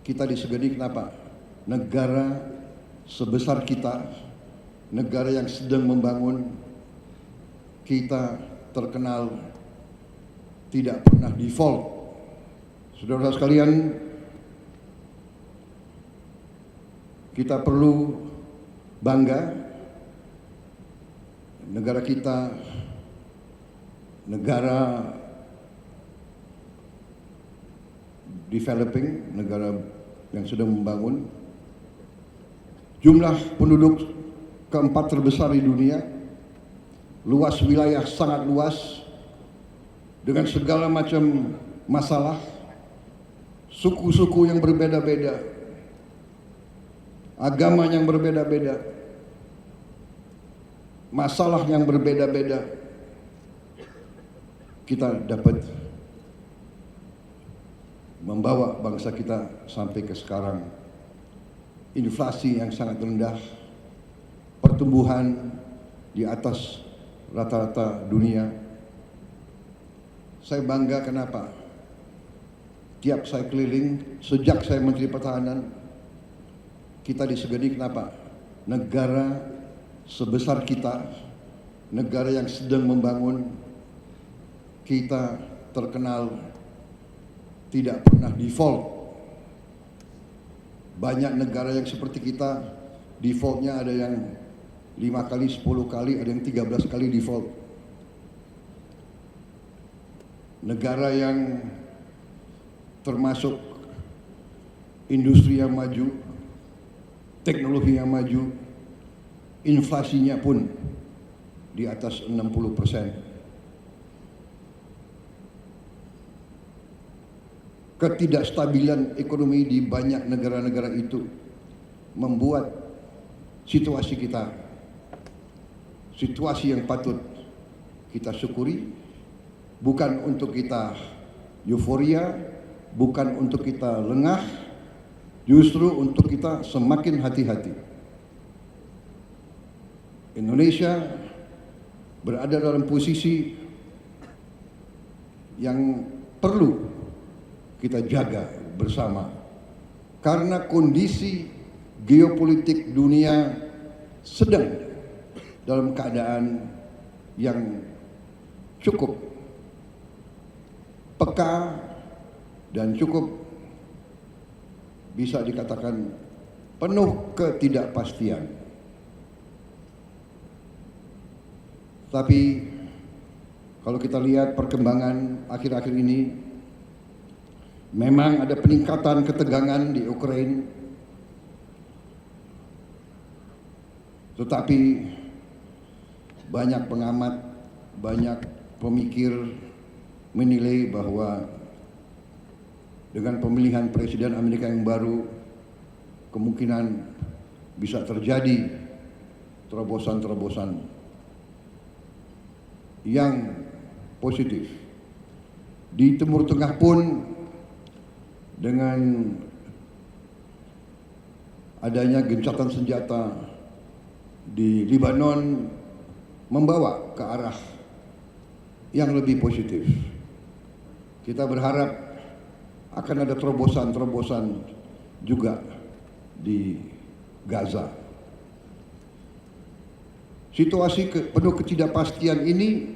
kita disegani kenapa? Negara sebesar kita, negara yang sedang membangun, kita terkenal tidak pernah default. Saudara-saudara sekalian, kita perlu bangga, negara kita negara developing, negara yang sedang membangun. Jumlah penduduk keempat terbesar di dunia, luas wilayah sangat luas, dengan segala macam masalah, suku-suku yang berbeda-beda, agama yang berbeda-beda, masalah yang berbeda-beda. Kita dapat membawa bangsa kita sampai ke sekarang. Inflasi yang sangat rendah, pertumbuhan di atas rata-rata dunia. Saya bangga kenapa? Tiap saya keliling, sejak saya Menteri Pertahanan, kita disegani kenapa? Negara sebesar kita, negara yang sedang membangun, kita terkenal tidak pernah default. Banyak negara yang seperti kita, defaultnya ada yang 5 kali, 10 kali, ada yang 13 kali default. Negara yang termasuk industri yang maju, teknologi yang maju, inflasinya pun di atas 60%. Ketidakstabilan ekonomi di banyak negara-negara itu membuat situasi kita, situasi yang patut kita syukuri, bukan untuk kita euforia, bukan untuk kita lengah, justru untuk kita semakin hati-hati. Indonesia berada dalam posisi yang perlu kita jaga bersama, karena kondisi geopolitik dunia sedang dalam keadaan yang cukup peka dan cukup bisa dikatakan penuh ketidakpastian. Tapi kalau kita lihat perkembangan akhir-akhir ini, memang ada peningkatan ketegangan di Ukraina, tetapi banyak pengamat, banyak pemikir menilai bahwa dengan pemilihan Presiden Amerika yang baru, kemungkinan bisa terjadi terobosan-terobosan yang positif. Di Timur Tengah pun, dengan adanya gencatan senjata di Lebanon, membawa ke arah yang lebih positif. Kita berharap akan ada terobosan-terobosan juga di Gaza. Situasi penuh ketidakpastian ini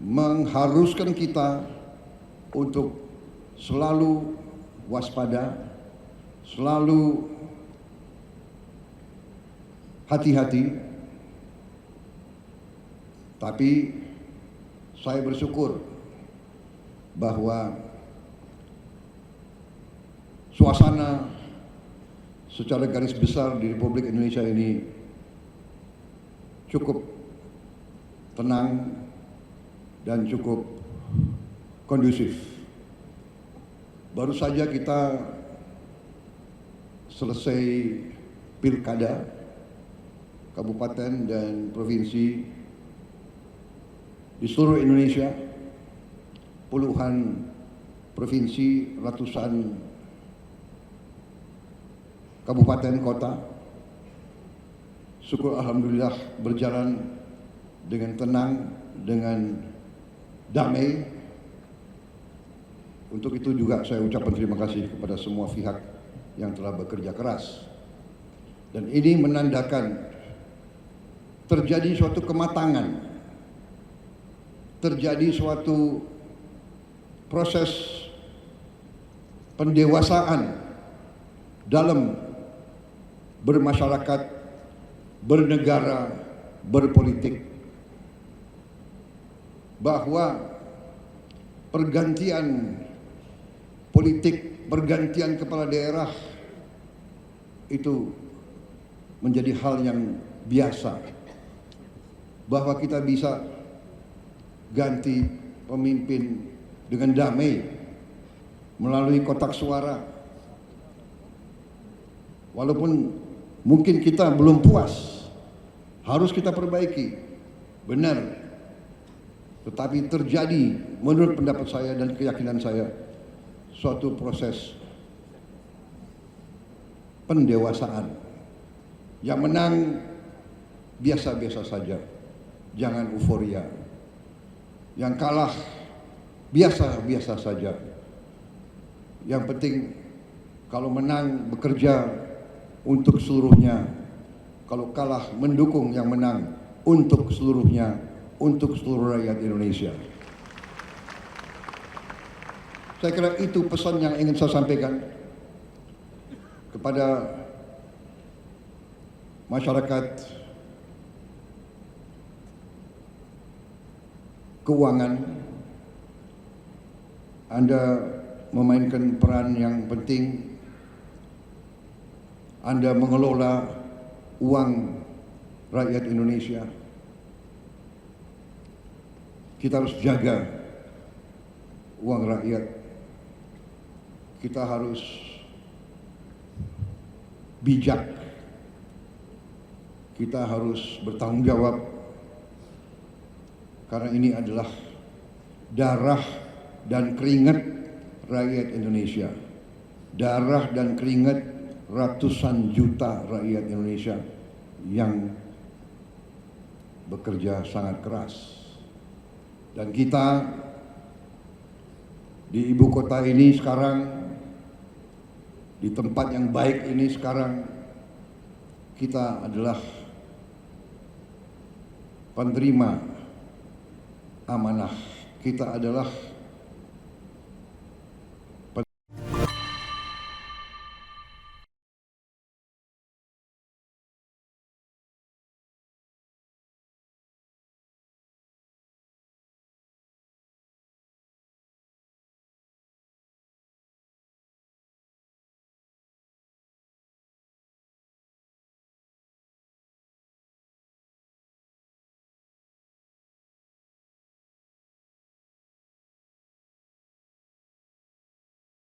mengharuskan kita untuk selalu waspada, selalu hati-hati. Tapi saya bersyukur bahwa suasana secara garis besar di Republik Indonesia ini cukup tenang dan cukup kondusif. Baru saja kita selesai pilkada kabupaten dan provinsi di seluruh Indonesia, puluhan provinsi, ratusan kabupaten kota. Syukur alhamdulillah berjalan dengan tenang, dengan damai. Untuk itu juga saya ucapkan terima kasih kepada semua pihak yang telah bekerja keras. Dan ini menandakan terjadi suatu kematangan, terjadi suatu proses pendewasaan dalam bermasyarakat, bernegara, berpolitik, bahwa pergantian politik, pergantian kepala daerah itu menjadi hal yang biasa, bahwa kita bisa ganti pemimpin dengan damai melalui kotak suara. Walaupun mungkin kita belum puas, harus kita perbaiki, benar. Tetapi terjadi menurut pendapat saya dan keyakinan saya suatu proses pendewasaan. Yang menang biasa-biasa saja, jangan euforia. Yang kalah biasa-biasa saja. Yang penting kalau menang bekerja untuk seluruhnya, kalau kalah mendukung yang menang untuk seluruhnya, untuk seluruh rakyat Indonesia. Saya kira itu pesan yang ingin saya sampaikan kepada masyarakat keuangan. Anda memainkan peran yang penting. Anda mengelola uang rakyat Indonesia. Kita harus jaga uang rakyat. Kita harus bijak. Kita harus bertanggung jawab, karena ini adalah darah dan keringat rakyat Indonesia, darah dan keringat ratusan juta rakyat Indonesia yang bekerja sangat keras. Dan kita di ibu kota ini sekarang, di tempat yang baik ini sekarang, kita adalah penerima amanah. Kita adalah